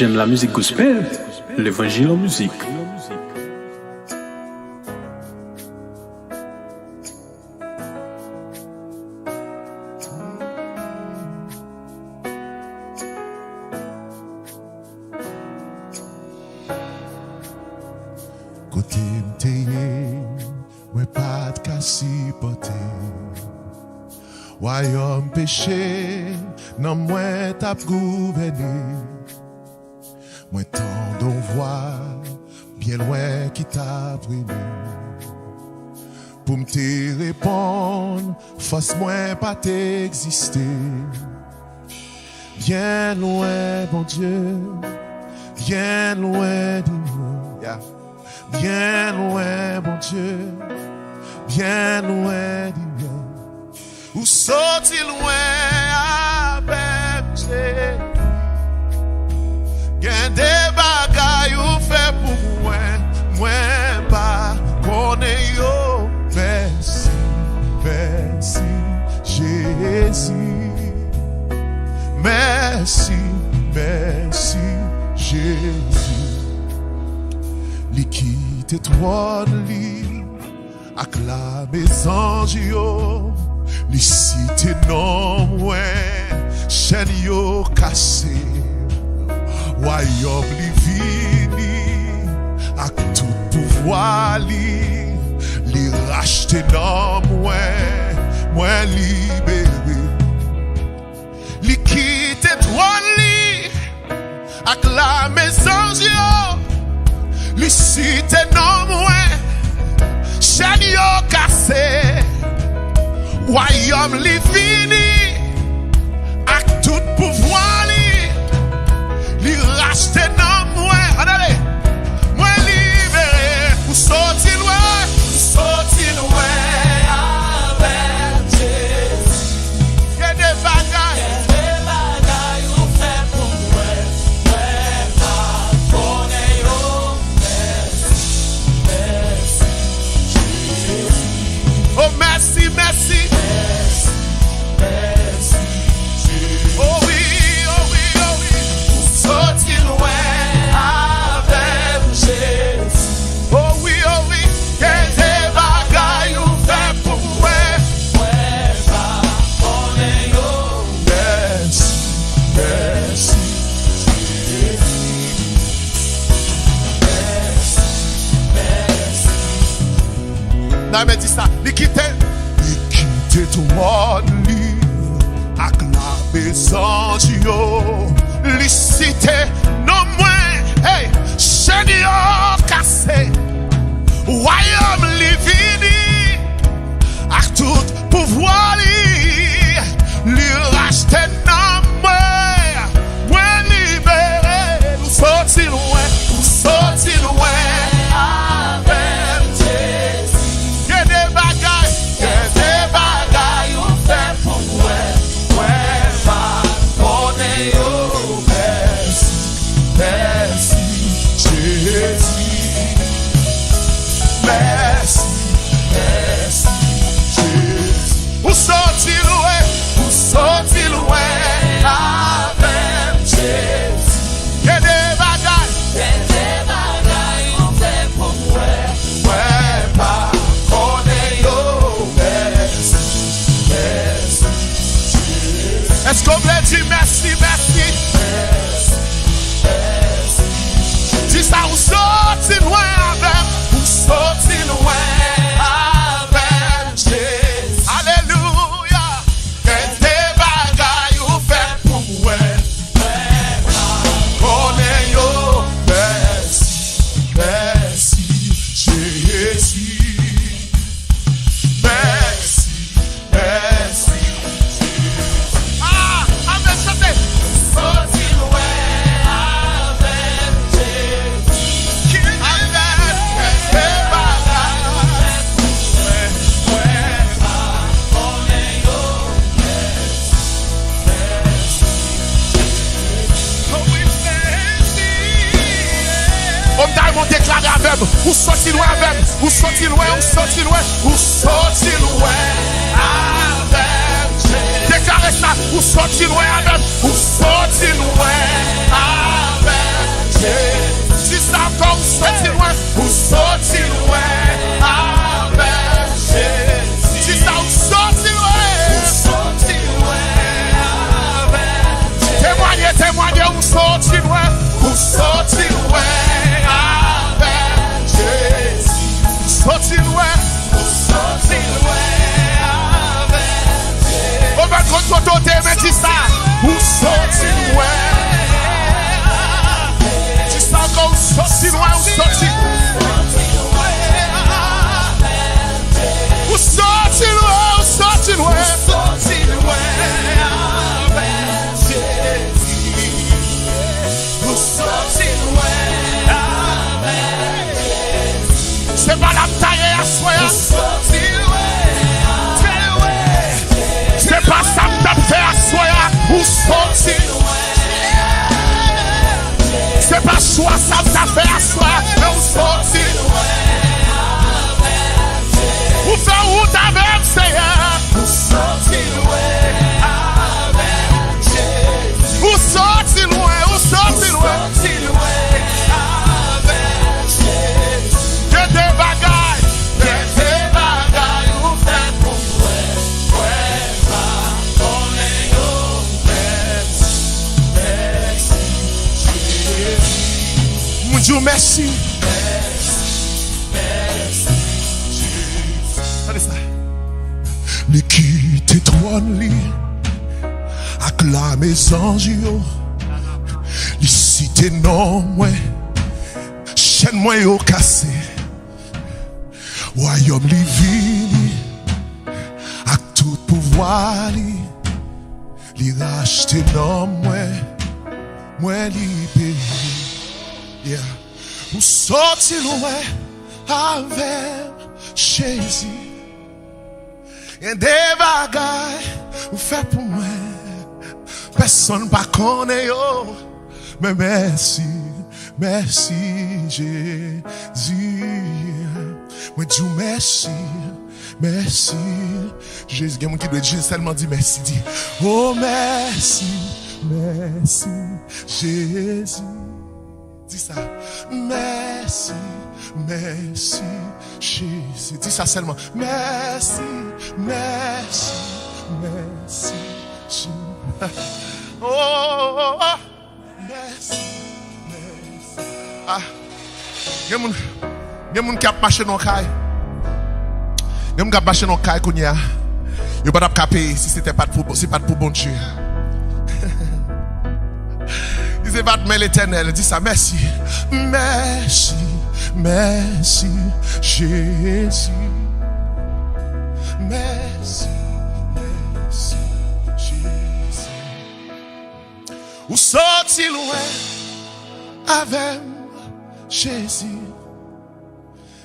J'aime la musique gospel, l'évangile en musique. Côté m'teye, moi pas de cassipoté. Royaume péché, non moi t'as gouverné. Moi tant d'on voit, bien loin qui t'a brûlé. Pour m'te répondre, force moi pas t'exister. Bien loin, bon Dieu, bien loin de nous. Yeah. Bien loin, bon Dieu, bien loin de nous. Ou sorti loin avec Dieu. Gen des bagailles ou fait pour moi pas connaît yo. Merci, merci Jésus. Merci, merci Jésus. Li quitte toi li ak la anges yo. Li cite non ouais chaîne yo cassé. Royaume li vini ak tout pouvoir li racheté non moi libéré. Li quitte toi li ak la anges yo. Li cite non moi chaîne yo cassé. Royaume li fini ak tout pouvoir li racheté non moi. Allez, moi libéré. Ou sorti loin avec Jésus. Y'a des bagailles ou fait pour moi pas connaît yo. Oh merci, merci. Oh oui, oh oui, oh oui. Sorti loin avec Jésus. Oh oui, oh oui. Qu'est-ce que bagaille ou fait pour moi? Ouais, pas connaît yo. Merci, merci. Non mais dis ça, li quitte toi li ak la anges yo. Li cite non moins hey chaîne yo cassé. Royaume li vini ak tout pouvoir li racheté non moi libéré. Nous sorti loin avec Jésus. Y'a des bagailles ou fait pour moi pas connaît yo. Merci Jésus. Merci Jésus. Ou sorti loin avec Jésus. Y'a des bagailles ou fait pour moi pas connaît yo. Merci Jésus. Est-ce qu'on peut dire merci, merci? Dis ça, ou sorti loin avec Jésus. Alléluia. Et des bagailles ou fait pour moi connaît yo. Merci Jésus. Merci. Ah, amen, chantez. Sorti loin avec Jésus. On déclare avec ou sorti loin avec ou sorti loin avec déclarez ça ou sorti loin avec ou sorti loin avec C'est pas ça que t'as fait à soi, ou sorti. C'est pas choix ça que t'as fait à soi, mais ou sorti. Ou fait où t'avais, Seigneur. Ou sorti loin. Ou sorti loin, ou sorti loin. Que des bagailles, ou fait pour moi. Mon Dieu, merci. Allez ça. Les quitter trône li, acclamer anges yo, les citer non moi, chaîne moi yo cassé, royaume li vini, à tout pouvoir li racheter non moi li payer. Yeah. Ou sorti loin avec Jésus. Y'a des bagailles ou fait pour moi. Personne pas connaît yo. Mais merci, merci Jésus. Moi dis merci, merci Jésus. Il y a quelqu'un qui doit dire seulement dit merci. Dit oh merci, merci Jésus. Dis ça. Merci, merci, Jésus. Dis ça seulement. Merci, merci, merci, Jésus. Oh, oh, oh. Merci, merci. Ah. Il y a des gens qui ont marché dans le caille. Il y a des gens qui ont marché dans le caille. Il y a des gens qui ont payé si ce n'était pas pour bon Dieu. C'est pas de l'Éternel, dis ça, merci, merci, merci, Jésus, merci, merci, Jésus. Ou sorti loin avec Jésus,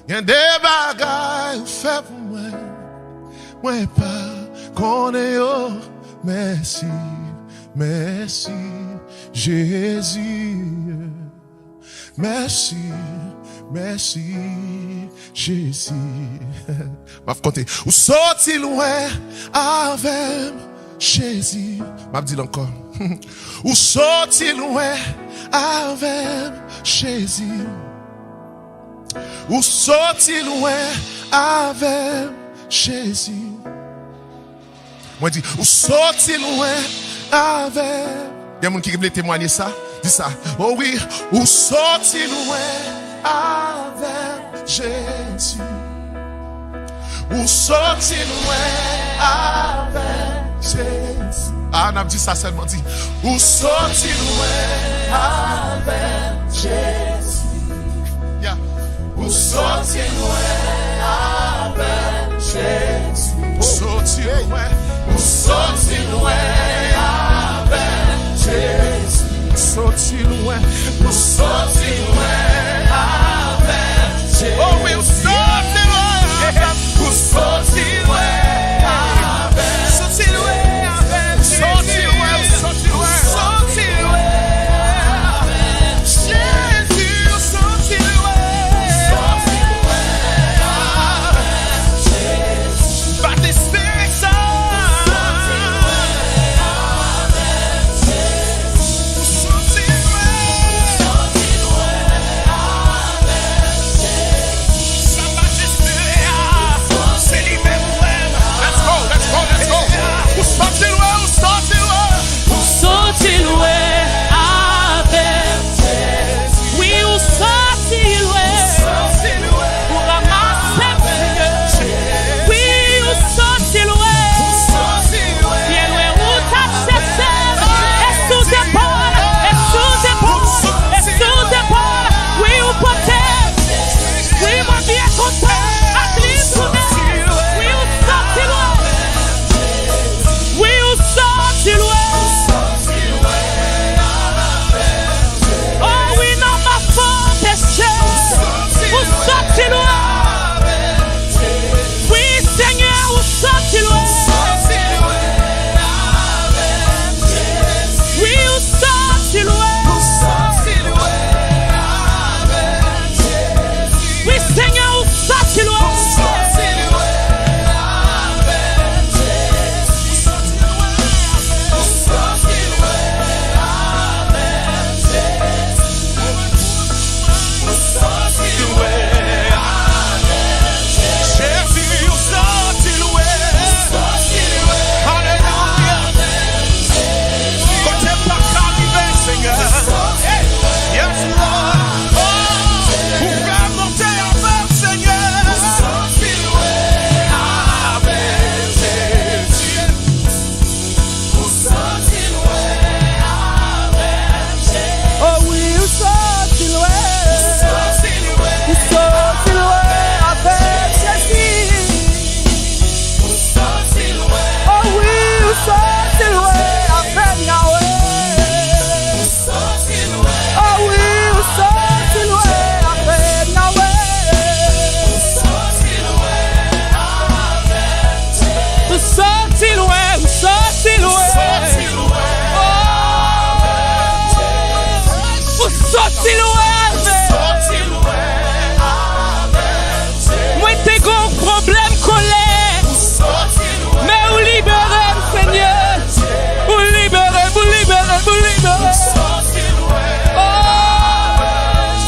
y a des bagailles fait pour moi pas connaît yo, merci, merci. Jésus, merci, merci, Jésus. M'a compté. Ou sorti loin avec Jésus. M'a dit encore. Ou sorti loin avec Jésus. Ou sorti loin avec Jésus. Moi dit, ou sorti loin avec. Il y a des gens qui veulent témoigner ça. Dis ça. Oh oui, ou sorti loin avec Jésus. Ou sorti loin avec Jésus. Ah, on a dit ça seulement dit. Ou sorti loin avec Jésus. Yeah. Ou sorti loin avec Jésus. Ou sorti loin. Ou sorti loin avec Jésus. Sorti loin, sorti loin avec Jésus. Oh oui, sorti loin, sorti loin avec, sorti loin avec, sorti loin, sorti loin, sorti loin avec Jésus, sorti loin avec Jésus. Par des spectacles. sorti loin avec. Moi t'es gros problème colère. Mais vous libérez Seigneur. Vous libérez, vous libérez, vous libérez. Sorti loin avec.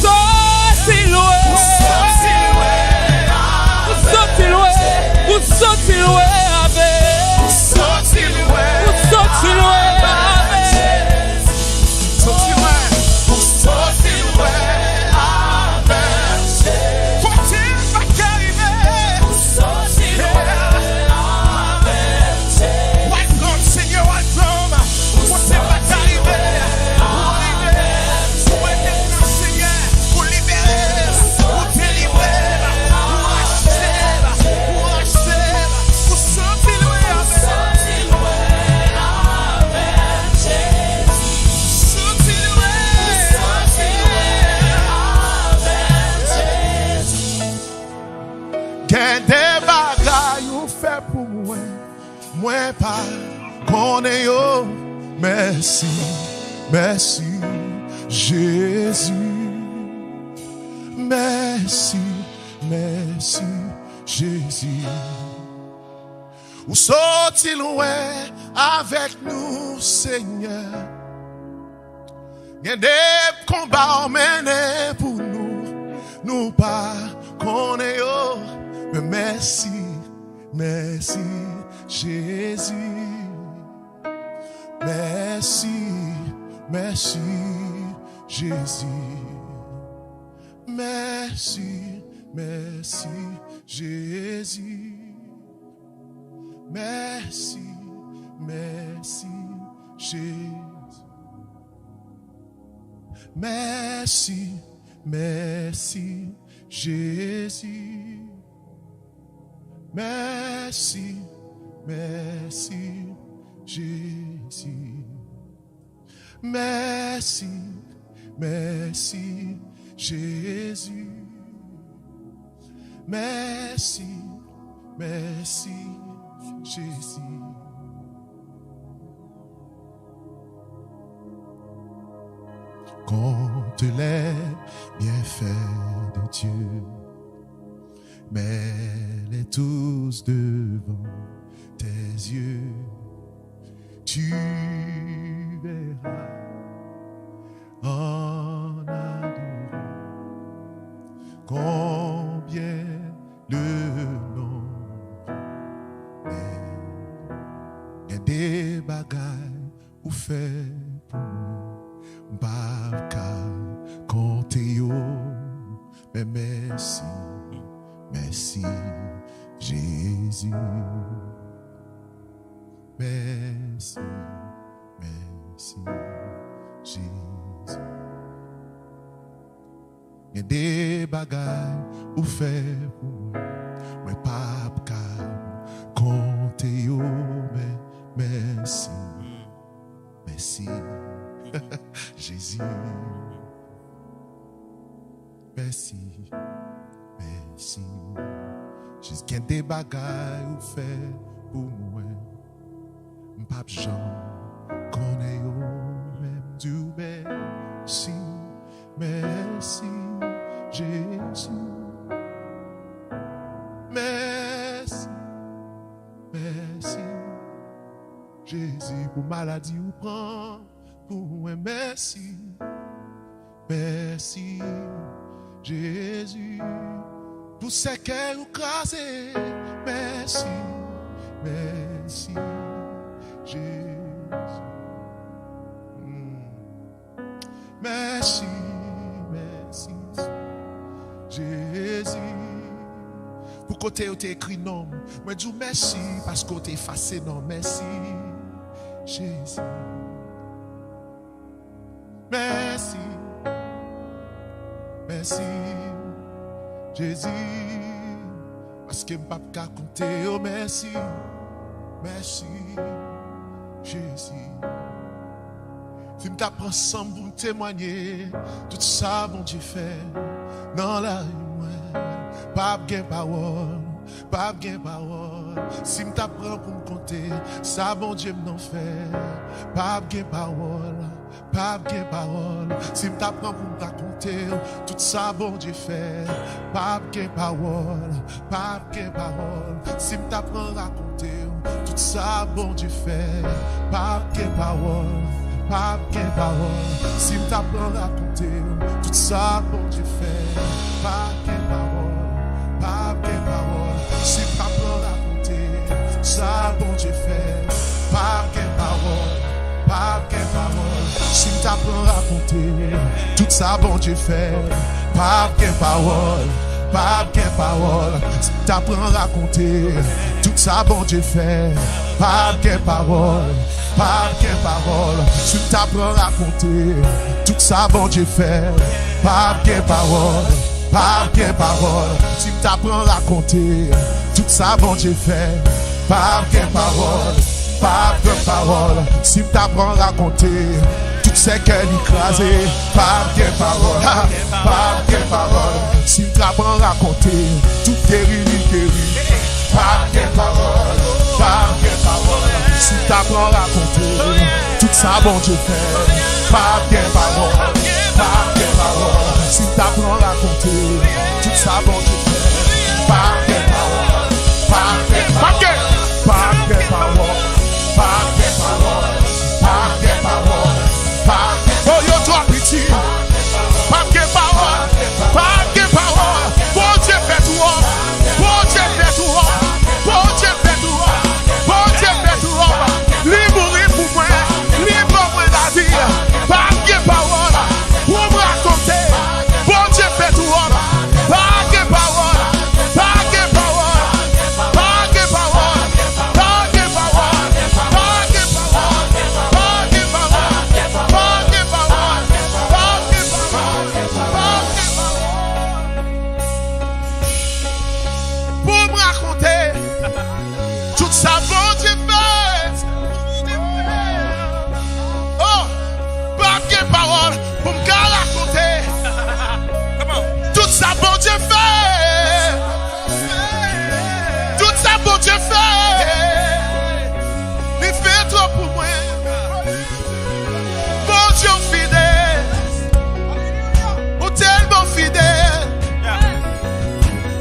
Sorti loin avec. Sorti loin. Sorti loin avec. Faut-il pas qu'arriver? Sorti loin avec. White God, Seigneur, white God. Faut-il pas qu'arriver? Pour être Seigneur, pour libérer, pour délivrer, pour acheter, pour acheter. Gen des bagailles ou fait pour moi, moi pas connais yo. Merci, merci Jésus. Merci, merci Jésus. Ou sorti loin avec nous, Seigneur. Gen des combats menés pour nous pas connais yo. Mais merci, merci Jésus. Merci, merci Jésus. Merci, merci Jésus. Merci, merci Jésus. Merci, merci Jésus. Merci, merci Jésus. Merci, merci Jésus. Merci, merci Jésus. Compte les bienfaits de Dieu, mets-les tous devant tes yeux. Tu verras en adorant combien le nombre est. Y a des bagailles ou fait pour nous, pas qu'à compter yo, mais merci. Merci Jésus. Merci, merci Jésus. Y a des bagailles ou fait pour moi, mais pas qu'à compter yo, mais merci, merci Jésus. Merci. Merci. Jusqu'à des bagailles ou fait pour moi. M'pap Jean, connais yo, même Dieu, merci, merci, Jésus. Merci, merci, Jésus, pour maladie ou prend, pour moi, merci, merci, Jésus. Pour ce qu'elle ou crasé, merci, merci, Jésus. Merci, merci, Jésus. Pour côté où t'es écrit non, moi dis merci parce que t'es effacé non, merci, Jésus. Merci, merci. Jésus, parce que je ne peux pas compter, oh merci, merci, Jésus. Si je t'apprends ensemble pour témoigner, tout ça, mon Dieu fait, dans la rue, pas de parole, pas de parole. Si je t'apprends pour me compter, ça, mon Dieu m'en fait, pas de parole. pas de parole. Si m'apprends pour me raconter tout ça, bon Dieu fait. Pas de parole, pas de parole. Si m'apprends à raconter tout ça, bon Dieu fait. Pas de parole, pas de parole. Si m'apprends à raconter tout ça, bon Dieu fait. Pas de parole, pas de parole. Si m'apprends à raconter tout ça, bon Dieu fait. Pas de parole. Pas de parole, si t'apprends à raconter tout ça, bon Dieu fait. Pas de parole, pas de parole, si t'apprends à raconter tout ça, bon Dieu fait. Pas de parole, pas de parole, si t'apprends à raconter tout ça, bon Dieu fait. Pas de parole, pas de parole, si t'apprends à raconter tout ça, bon Dieu fait. Pas de parole. Pas de parole, si t'apprends à raconter toutes ces qu'elle écrasées. Pas de parole, pas de parole, si t'apprends à raconter toutes guéries. Pas de parole, pas de parole, si t'apprends à raconter tout ça, bon Dieu fait. Pas de parole, pas de parole, si t'apprends à raconter tout ça, bon Dieu fait. Pas de parole, pas de parole, pas de parole. Pas de parole, pas de parole, pas de parole. Oh, yo, toi, petit. Pas de parole, pas de parole. Bon Dieu fait tout, bon Dieu fait tout, bon Dieu fait tout, bon Dieu fait tout. Libre pour moi, libre pour la vie. Pas de parole, pour me raconter. Bon Dieu fait tout, pas de parole, pas de parole, pas de parole, pas de parole. Pour me raconter tout ça, bon Dieu fait. Oh, pas de parole pour me raconter tout ça, bon Dieu fait. Tout ça, bon Dieu fait. Il fait trop pour moi. Bon Dieu fidèle, ou tellement fidèle.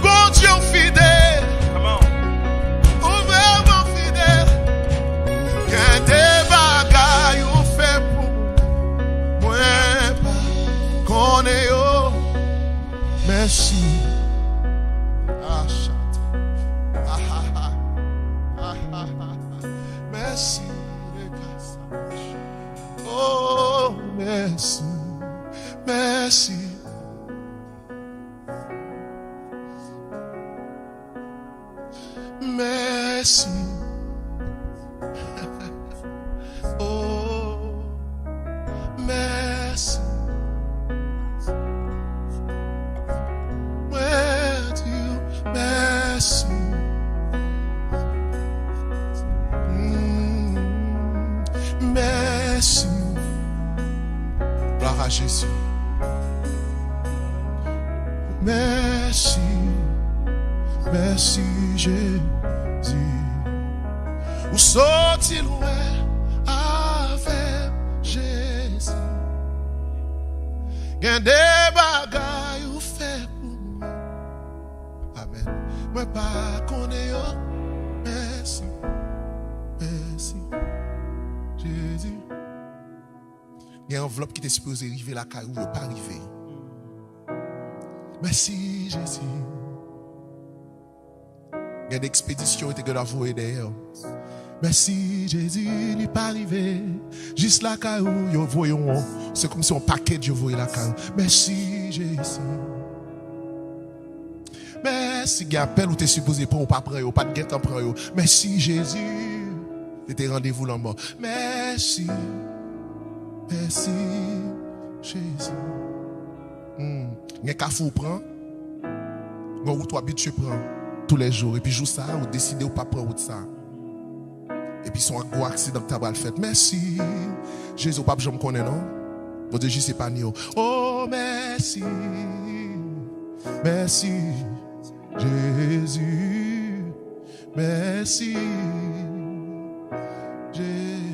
Bon Dieu fidèle, ou vraiment fidèle. Il y a des bagailles ou fait pour moi. Qu'on est haut, merci. Ah, chante. Ah, ah, ah. Ah, ah, ah. Merci, les gars. Oh, merci, merci. Merci. Oh, merci. Ouais, Dieu, merci. Merci. Gloire à Jésus. Merci. Merci Jésus. Ou sorti loin avec Jésus. Gain des bagailles ou fait pour moi. Amen. Moi pas connais yo. Merci. Merci. Jésus. Il y a une enveloppe qui était supposée arriver la caille où il n'est pas arrivé. Merci Jésus. Il y a des expéditions qui étaient envoyées derrière. Merci Jésus, il n'est pas arrivé. Juste la caille où il voyons. C'est comme si un paquet de voyait la caille. Merci Jésus. Merci, il y a appel où tu es supposé prendre, pas prendre, pas de guette en prendre. Merci Jésus. C'était rendez-vous là mort. Merci. Merci Jésus. Il y a un café où prend. Où tu habites, tu prends tous les jours. Et puis, jour ça, ou décider ou pas prendre ça. Et puis, son gros accident que tu as fait. Merci. Jésus, pas je me connais, non? Bon Dieu, je sais pas ni. Oh, merci. Merci. Jésus. Merci. Jésus.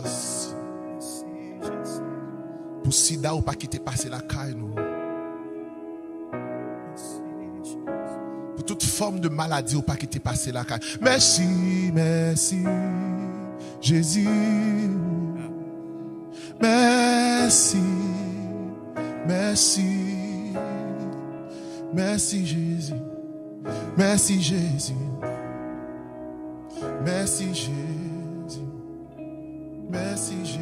Jesus. Pour sida ou pas quitter passer la caille nous. Pour toute forme de maladie ou pas quitter passer la caille. Merci, merci, Jésus. Merci, merci, merci Jésus. Merci Jésus. Merci Jésus. Merci Jésus.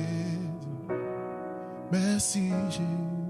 Merci Jésus.